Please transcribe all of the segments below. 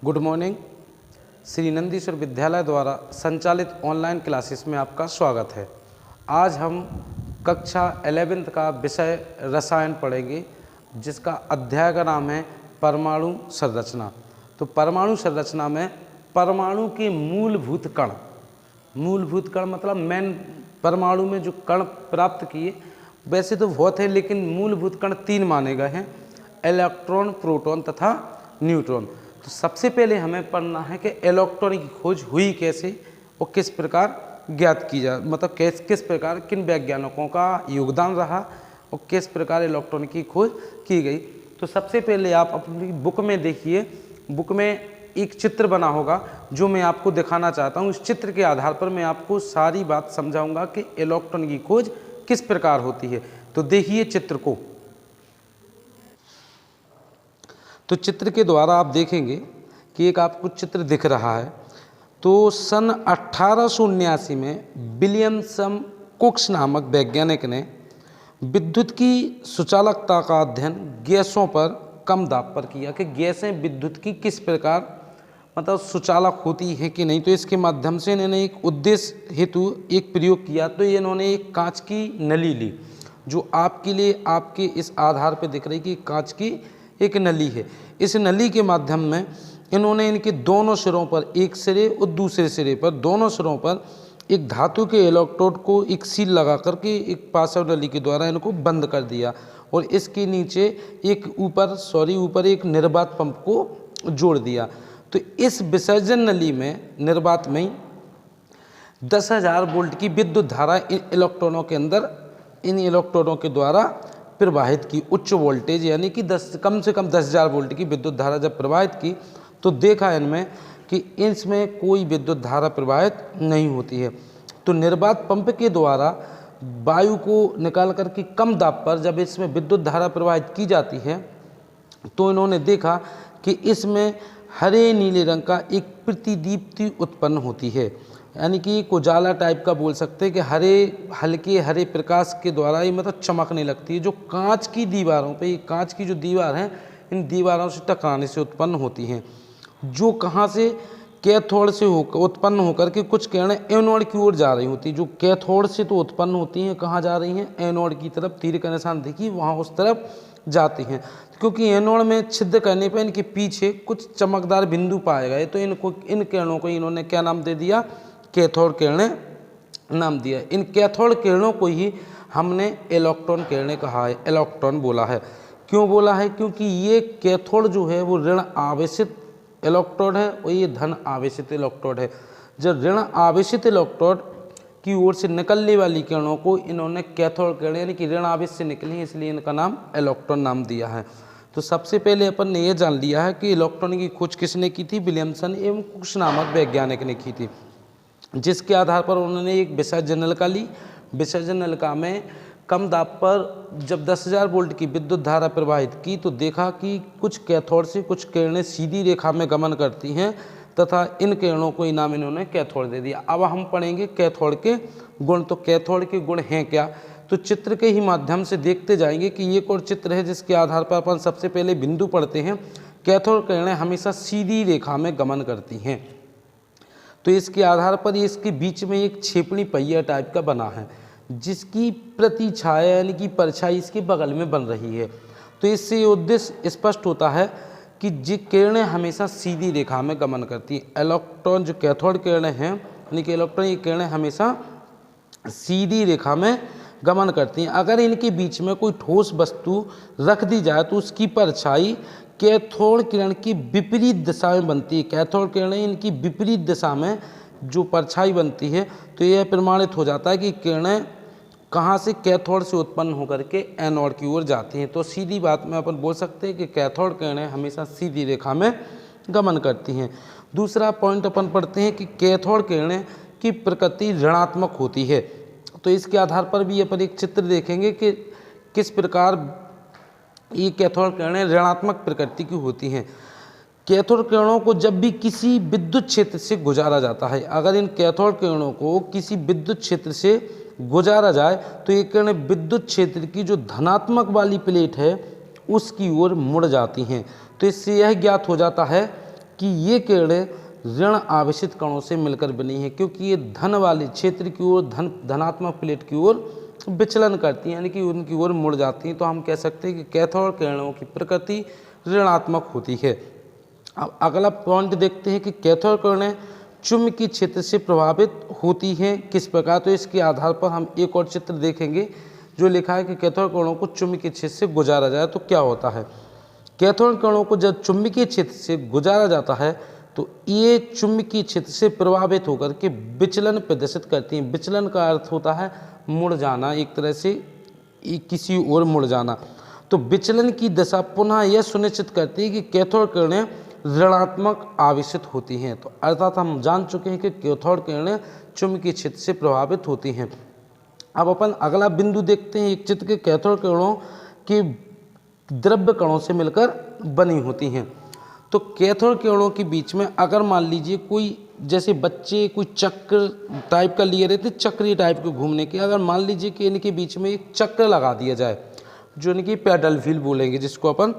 Good morning. Shri Nandishwar विद्यालय द्वारा संचालित ऑनलाइन क्लासेस में आपका स्वागत है। आज हम कक्षा 11th का विषय रसायन पढ़ेंगे, जिसका अध्याय का नाम है परमाणु संरचना। तो परमाणु संरचना में परमाणु के मूलभूत कण मतलब मेन परमाणु में जो कण प्राप्त किए, वैसे तो बहुत है लेकिन मूलभूत कण 3 माने गए हैं: इलेक्ट्रॉन, प्रोटॉन तथा न्यूट्रॉन। तो सबसे पहले हमें पढ़ना है कि इलेक्ट्रॉन की खोज हुई कैसे और किस प्रकार ज्ञात की जा, मतलब किस प्रकार किन वैज्ञानिकों का योगदान रहा और किस प्रकार इलेक्ट्रॉन की खोज की गई। तो सबसे पहले आप अपनी बुक में देखिए, बुक में एक चित्र बना होगा जो मैं आपको दिखाना चाहता हूँ। इस चित्र के आधार पर मैं आपको सारी बात समझाऊंगा कि इलेक्ट्रॉन की खोज किस प्रकार होती है। तो देखिए चित्र को। तो चित्र के द्वारा आप देखेंगे कि एक आपको चित्र दिख रहा है। तो सन 1879 में विलियम कुक्स नामक वैज्ञानिक ने विद्युत की सुचालकता का अध्ययन गैसों पर कम दाब पर किया कि गैसें विद्युत की किस प्रकार मतलब सुचालक होती हैं कि नहीं। तो इसके माध्यम से इन्होंने एक उद्देश्य हेतु एक प्रयोग किया। तो इन्होंने एक कांच की नली ली, जो आपके लिए आपके इस आधार पर दिख रही कि कांच की एक नली है। इस नली के माध्यम में इन्होंने इनके दोनों सिरों पर, एक सिरे और दूसरे सिरे पर, दोनों सिरों पर एक धातु के इलेक्ट्रोड को एक सील लगा करके एक पासव नली के द्वारा इनको बंद कर दिया और इसके नीचे एक ऊपर एक निर्वात पंप को जोड़ दिया। तो इस विसर्जन नली में निर्वात में 10,000 वोल्ट की विद्युत धारा इन इलेक्ट्रॉनों के अंदर, इन इलेक्ट्रॉनों के द्वारा प्रवाहित की। उच्च वोल्टेज यानी कि कम से कम 10,000 वोल्ट की विद्युत धारा जब प्रवाहित की तो देखा इनमें कि इसमें कोई विद्युत धारा प्रवाहित नहीं होती है। तो निर्वात पंप के द्वारा वायु को निकाल करके कम दाब पर जब इसमें विद्युत धारा प्रवाहित की जाती है तो इन्होंने देखा कि इसमें हरे नीले रंग का एक प्रतिदीप्ति उत्पन्न होती है, यानी कि एक उजाला टाइप का बोल सकते हैं कि हल्के हरे प्रकाश के द्वारा ये मतलब चमकने लगती है, जो कांच की दीवारों पे, ये कांच की जो दीवार हैं इन दीवारों से टकराने से उत्पन्न होती हैं, जो कहाँ से कैथोड से उत्पन्न होकर के कुछ किरणें एनोड की ओर जा रही होती है। जो कैथोड से तो उत्पन्न होती हैं, कहाँ जा रही हैं? एनोड की तरफ। तीर का निशान देखिए, वहाँ उस तरफ जाती हैं, क्योंकि एनोड में छिद्र करने पर इनके पीछे कुछ चमकदार बिंदु पाए गए। तो इन किरणों को इन्होंने क्या नाम दे दिया? कैथोड किरणें नाम दिया। इन कैथोड किरणों को ही हमने इलेक्ट्रॉन किरणें कहा है, इलेक्ट्रॉन बोला है। क्यों बोला है? क्योंकि ये कैथोड जो है वो ऋण आवेशित इलेक्ट्रोड है और ये धन आवेशित इलेक्ट्रोड है। जब ऋण आवेशित इलेक्ट्रोड की ओर से निकलने वाली किरणों को इन्होंने कैथोड किरणें यानी कि ऋण आवेश से निकली, इसलिए इनका नाम इलेक्ट्रॉन नाम दिया है। तो सबसे पहले अपन ने यह जान लिया है कि इलेक्ट्रॉन की खोज किसने की थी? विलियमसन एवं कुक्स नामक वैज्ञानिक ने की थी, जिसके आधार पर उन्होंने एक विसर्जन नलिका ली। विसर्जन नलिका में कम दाब पर जब 10,000 वोल्ट की विद्युत धारा प्रवाहित की तो देखा कि कुछ कैथोड से कुछ किरणें सीधी रेखा में गमन करती हैं तथा इन किरणों को इनाम इन्होंने कैथोड दे दिया। अब हम पढ़ेंगे कैथोड के गुण। तो कैथोड के गुण हैं क्या? तो चित्र के ही माध्यम से देखते जाएंगे कि ये एक और चित्र है जिसके आधार पर अपन सबसे पहले बिंदु पढ़ते हैं। कैथोड किरणें हमेशा सीधी रेखा में गमन करती हैं। तो इसके आधार पर इसके बीच में एक छेपड़ी पहिया टाइप का बना है, जिसकी प्रतिछाया यानी कि परछाई इसके बगल में बन रही है। तो इससे ये उद्देश्य स्पष्ट होता है कि जो किरणें हमेशा सीधी रेखा में गमन करती हैं। इलेक्ट्रॉन जो कैथोड किरणें हैं यानी कि इलेक्ट्रॉन की किरणें हमेशा सीधी रेखा में गमन करती हैं। अगर इनके बीच में कोई ठोस वस्तु रख दी जाए तो उसकी परछाई कैथोड किरण की विपरीत दिशा में बनती है। कैथोड किरणें इनकी विपरीत दिशा में जो परछाई बनती है, तो यह प्रमाणित हो जाता है कि किरणें कहाँ से? कैथोड से उत्पन्न होकर के एनोड की ओर जाती हैं। तो सीधी बात में अपन बोल सकते हैं कि कैथोड किरणें हमेशा सीधी रेखा में गमन करती हैं। दूसरा पॉइंट अपन पढ़ते हैं कि कैथोड किरणें की प्रकृति ऋणात्मक होती है। तो इसके आधार पर भी अपन एक चित्र देखेंगे कि किस प्रकार ये कैथोड किरणें ऋणात्मक प्रकृति की होती हैं। कैथोड किरणों को जब भी किसी विद्युत क्षेत्र से गुजारा जाता है, अगर इन कैथोड किरणों को किसी विद्युत क्षेत्र से गुजारा जाए तो ये किरणें विद्युत क्षेत्र की जो धनात्मक वाली प्लेट है उसकी ओर मुड़ जाती हैं। तो इससे यह ज्ञात हो जाता है कि ये किरणें ऋण आवेशित कणों से मिलकर बनी हैं, क्योंकि ये धन वाले क्षेत्र की ओर, धनात्मक प्लेट की ओर विचलन करती हैं, यानी कि उनकी ओर मुड़ जाती हैं। तो हम कह सकते हैं कि कैथोड किरणों की प्रकृति ऋणात्मक होती है। अब अगला पॉइंट देखते हैं कि कैथोड किरणें चुंबकीय क्षेत्र से प्रभावित होती हैं किस प्रकार। तो इसके आधार पर हम एक और चित्र देखेंगे जो लिखा है कि कैथोड किरणों को चुंबकीय क्षेत्र से गुजारा जाए तो क्या होता है। कैथोड किरणों को जब चुंबकीय क्षेत्र से गुजारा जाता है तो ये चुंबकीय क्षेत्र से प्रभावित होकर के विचलन प्रदर्शित करती हैं। विचलन का अर्थ होता है मुड़ जाना, एक तरह से किसी ओर मुड़ जाना। तो विचलन की दशा पुनः यह सुनिश्चित करती है कि कैथोड किरणें ऋणात्मक आवेशित होती हैं। तो अर्थात हम जान चुके हैं कि कैथोड किरणें चुंबकीय क्षेत्र से प्रभावित होती हैं। अब अपन अगला बिंदु देखते हैं एक चित्र के कैथोड किरणों के द्रव्य कणों से मिलकर बनी होती हैं। तो कैथोड किरणों के बीच में अगर मान लीजिए कोई, जैसे बच्चे कोई चक्र टाइप का लिए रहते, चक्री टाइप के घूमने के, अगर मान लीजिए कि इनके बीच में एक चक्र लगा दिया जाए जो इनकी पैडल व्हील बोलेंगे जिसको अपन,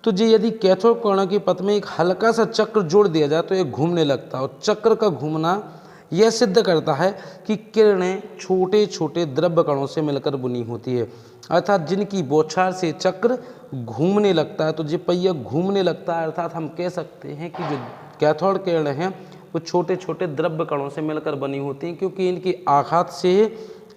तो जी यदि कैथोड किरणों के पथ में एक हल्का सा चक्र जोड़ दिया जाए तो ये घूमने लगता है। और चक्र का घूमना यह सिद्ध करता है कि किरणें छोटे छोटे द्रव्य कणों से मिलकर बनी होती है, अर्थात जिनकी बौछार से चक्र घूमने लगता है। तो जो पहिया घूमने लगता है, अर्थात हम कह सकते हैं कि जो कैथोड किरणें हैं वो छोटे छोटे द्रव्य कणों से मिलकर बनी होती हैं, क्योंकि इनकी आघात से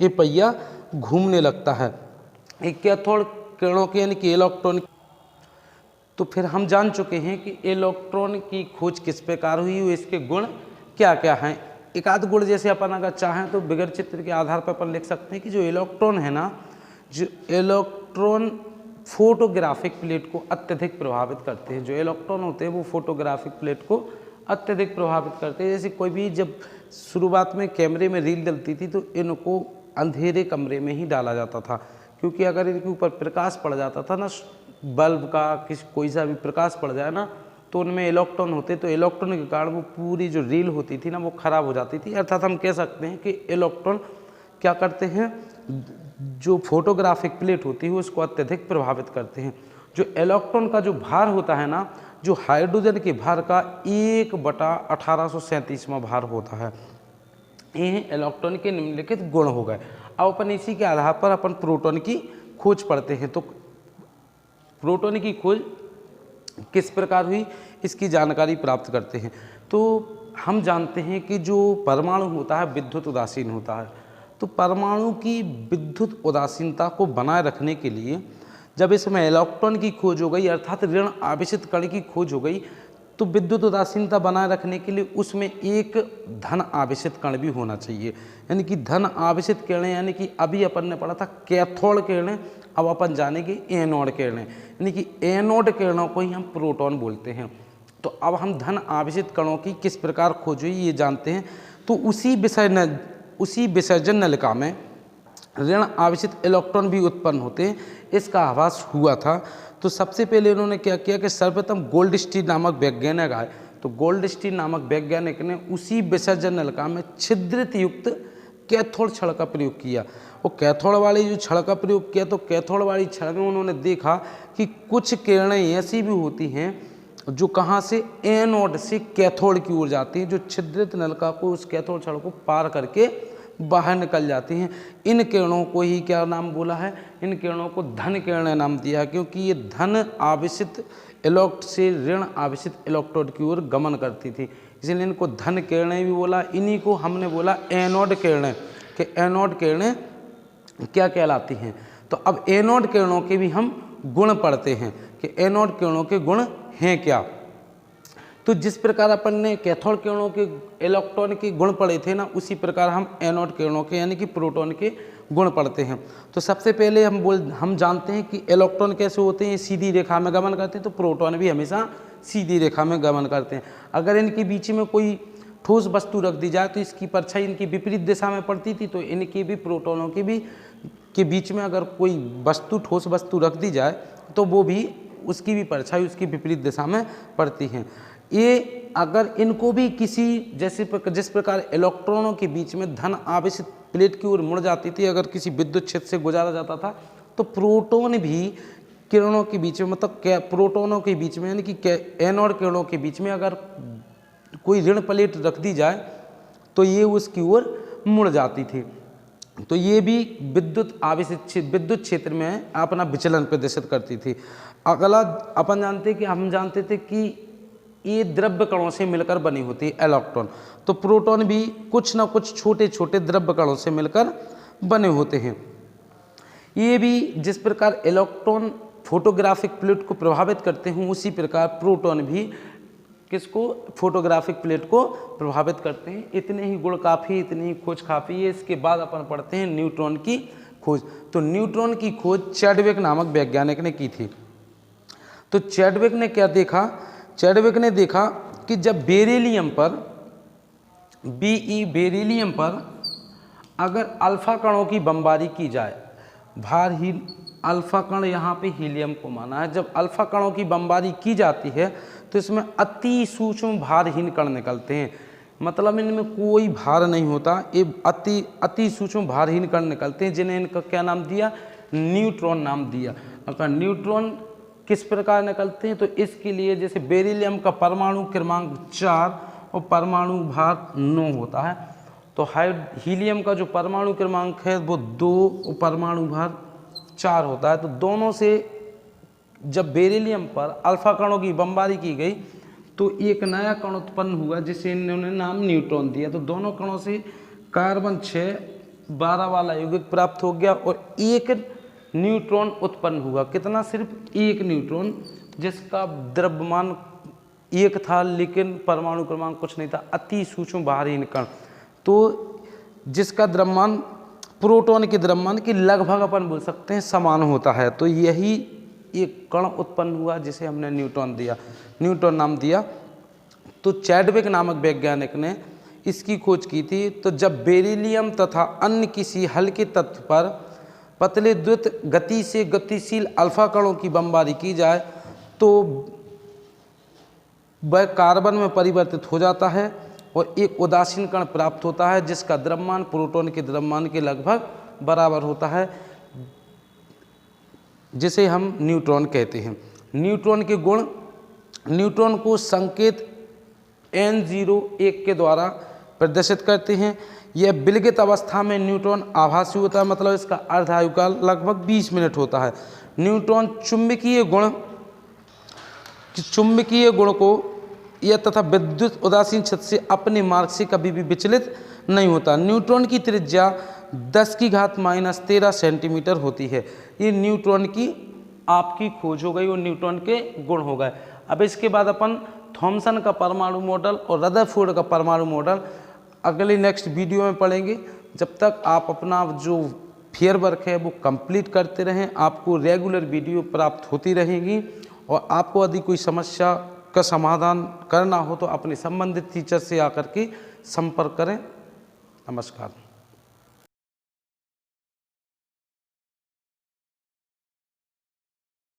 ये पहिया घूमने लगता है। एक कैथोड किरणों के यानी कि इलेक्ट्रॉन, तो फिर हम जान चुके हैं कि इलेक्ट्रॉन की खोज किस प्रकार हुई, इसके गुण क्या क्या हैं। एक आध गुण जैसे अपन अगर चाहें तो बगैर चित्र के आधार पर अपन लिख सकते हैं कि जो इलेक्ट्रॉन है ना, जो इलेक्ट्रॉन फोटोग्राफिक प्लेट को अत्यधिक प्रभावित करते हैं। जो इलेक्ट्रॉन होते हैं वो फोटोग्राफिक प्लेट को अत्यधिक प्रभावित करते हैं। जैसे कोई भी जब शुरुआत में कैमरे में रील डलती थी तो इनको अंधेरे कमरे में ही डाला जाता था, क्योंकि अगर इनके ऊपर प्रकाश पड़ जाता था ना, बल्ब का कोई सा भी प्रकाश पड़ जाए ना, तो उनमें इलेक्ट्रॉन होते, तो इलेक्ट्रॉन के कारण वो पूरी जो रील होती थी ना वो खराब हो जाती थी। अर्थात हम कह सकते हैं कि इलेक्ट्रॉन क्या करते हैं, जो फोटोग्राफिक प्लेट होती है उसको अत्यधिक प्रभावित करते हैं। जो इलेक्ट्रॉन का जो भार होता है ना, जो हाइड्रोजन के भार का 1/1837वां भार होता है। ये इलेक्ट्रॉन के निम्नलिखित गुण हो गए। अब अपन इसी के आधार पर अपन प्रोटॉन की खोज पढ़ते हैं। तो प्रोटॉन की खोज किस प्रकार हुई इसकी जानकारी प्राप्त करते हैं। तो हम जानते हैं कि जो परमाणु होता है विद्युत उदासीन होता है। तो परमाणु की विद्युत उदासीनता को बनाए रखने के लिए जब इसमें इलेक्ट्रॉन की खोज हो गई, अर्थात ऋण आवेशित कण की खोज हो गई, तो विद्युत उदासीनता बनाए रखने के लिए उसमें एक धन आवेशित कण भी होना चाहिए। यानी कि धन आवेशित किरणें, यानी कि अभी अपन ने पढ़ा था कैथोड किरणें, अब अपन जानेंगे एनोड किरणें। यानी कि एनोड किरणों को ही हम प्रोटॉन बोलते हैं। तो अब हम धन आवेशित कणों की किस प्रकार खोज हुई ये जानते हैं। तो उसी विसर्जन नलिका में ऋण आवेशित इलेक्ट्रॉन भी उत्पन्न होते हैं, इसका आभास हुआ था। तो सबसे पहले इन्होंने क्या किया कि सर्वप्रथम गोल्डस्टीन नामक वैज्ञानिक आए। तो गोल्डस्टीन नामक वैज्ञानिक ने उसी विसर्जन नलिका में छिद्रित युक्त कैथोड छड़ का प्रयोग किया। वो कैथोड वाली जो छड़ का प्रयोग किया, तो कैथोड वाली छड़ में उन्होंने देखा कि कुछ किरणें ऐसी भी होती हैं जो कहाँ से, एनोड से कैथोड की ओर जाती हैं, जो छिद्रित नलिका को, उस कैथोड छड़ को पार करके बाहर निकल जाती हैं। इन किरणों को ही क्या नाम बोला है, इन किरणों को धन किरणें नाम दिया है, क्योंकि ये धन आवेशित इलेक्ट्रॉन से ऋण आवेशित इलेक्ट्रोड की ओर गमन करती थी, इसलिए इनको धन किरणें भी बोला। इन्हीं को हमने बोला एनोड किरणें, कि एनोड किरणें क्या कहलाती हैं। तो अब एनोड किरणों के भी हम गुण पढ़ते हैं कि एनोड किरणों के गुण हैं क्या। तो जिस प्रकार अपन ने कैथोड किरणों के इलेक्ट्रॉन के गुण पढ़े थे ना, उसी प्रकार हम एनोड किरणों के यानी कि प्रोटॉन के गुण पढ़ते हैं। तो सबसे पहले हम जानते हैं कि इलेक्ट्रॉन कैसे होते हैं, सीधी रेखा में गमन करते हैं, तो प्रोटॉन भी हमेशा सीधी रेखा में गमन करते हैं। अगर इनके बीच में कोई ठोस वस्तु रख दी जाए तो इसकी परछाई इनकी विपरीत दिशा में पड़ती थी, तो इनकी भी प्रोटॉनों के बीच में अगर कोई वस्तु, ठोस वस्तु रख दी जाए तो वो भी, उसकी भी परछाई उसकी विपरीत दिशा में पड़ती हैं। ये अगर इनको भी किसी जिस प्रकार इलेक्ट्रॉनों के बीच में धन आवेशित प्लेट की ओर मुड़ जाती थी, अगर किसी विद्युत क्षेत्र से गुजारा जाता था, तो प्रोटॉन भी किरणों के बीच में, मतलब प्रोटॉनों के बीच में, यानी कि एनोड किरणों के बीच में अगर कोई ऋण प्लेट रख दी जाए तो ये उसकी ओर मुड़ जाती थी। तो ये भी विद्युत आवेशित विद्युत क्षेत्र में अपना विचलन प्रदर्शित करती थी। अगला अपन जानते कि हम जानते थे कि ये द्रव्य कणों से मिलकर बनी होती है इलेक्ट्रॉन, तो प्रोटॉन भी कुछ ना कुछ छोटे छोटे द्रव्य कणों से मिलकर बने होते हैं। ये भी जिस प्रकार इलेक्ट्रॉन फोटोग्राफिक प्लेट को प्रभावित करते हैं, उसी प्रकार प्रोटॉन भी किसको, फोटोग्राफिक प्लेट को प्रभावित करते हैं। इतने ही गुण काफ़ी, इतनी ही खोज काफ़ी है। इसके बाद अपन पढ़ते हैं न्यूट्रॉन की खोज। तो न्यूट्रॉन की खोज चैडविक नामक वैज्ञानिक ने की थी। तो चैडविक ने क्या देखा, चैडविक ने देखा कि जब बेरिलियम पर बेरिलियम पर अगर अल्फा कणों की बमबारी की जाए, भारहीन अल्फा कण यहाँ पे हीलियम को माना है, जब अल्फा कणों की बमबारी की जाती है तो इसमें अति सूक्ष्म भारहीन कण निकलते हैं, मतलब इनमें कोई भार नहीं होता, ये अति सूक्ष्म भारहीन कण निकलते हैं, जिन्हें इनका क्या नाम दिया, न्यूट्रॉन नाम दिया। अगर न्यूट्रॉन किस प्रकार निकलते हैं, तो इसके लिए जैसे बेरिलियम का परमाणु क्रमांक 4 और परमाणु भार 9 होता है, तो हीलियम का जो परमाणु क्रमांक है वो 2 और परमाणु भार 4 होता है। तो दोनों से जब बेरिलियम पर अल्फा कणों की बमबारी की गई तो एक नया कण उत्पन्न हुआ जिसे इन्होंने नाम न्यूट्रॉन दिया। तो दोनों कणों से कार्बन 6-12 वाला यौगिक प्राप्त हो गया और एक न्यूट्रॉन उत्पन्न हुआ। कितना, सिर्फ एक न्यूट्रॉन, जिसका द्रव्यमान 1 था लेकिन परमाणु क्रमांक कुछ नहीं था, अति सूक्ष्म भारहीन कण, तो जिसका द्रव्यमान प्रोटॉन के द्रव्यमान की लगभग अपन बोल सकते हैं समान होता है। तो यही एक कण उत्पन्न हुआ जिसे हमने न्यूट्रॉन नाम दिया। तो चैडविक नामक वैज्ञानिक ने इसकी खोज की थी। तो जब बेरिलियम तथा अन्य किसी हल्के तत्व पर पतले द्रुत गति से गतिशील अल्फा कणों की बमबारी की जाए तो वह कार्बन में परिवर्तित हो जाता है और एक उदासीन कण प्राप्त होता है जिसका द्रव्यमान प्रोटॉन के द्रव्यमान के लगभग बराबर होता है, जिसे हम न्यूट्रॉन कहते हैं। न्यूट्रॉन के गुण, न्यूट्रॉन को संकेत N01 के द्वारा प्रदर्शित करते हैं। यह विलगित अवस्था में न्यूट्रॉन आभासी होता है, मतलब इसका अर्ध आयुकाल लगभग 20 मिनट होता है। न्यूट्रॉन चुंबकीय गुण को यह तथा विद्युत उदासीन क्षेत्र से अपने मार्ग से कभी भी विचलित नहीं होता। न्यूट्रॉन की त्रिज्या 10⁻³ सेंटीमीटर होती है। ये न्यूट्रॉन की आपकी खोज हो गई और न्यूट्रॉन के गुण हो गए। अब इसके बाद अपन थॉमसन का परमाणु मॉडल और रदरफोर्ड का परमाणु मॉडल अगले नेक्स्ट वीडियो में पढ़ेंगे। जब तक आप अपना जो फेयर वर्क है वो कंप्लीट करते रहें, आपको रेगुलर वीडियो प्राप्त होती रहेंगी। और आपको यदि कोई समस्या का समाधान करना हो तो अपने संबंधित टीचर से आकर के संपर्क करें। नमस्कार।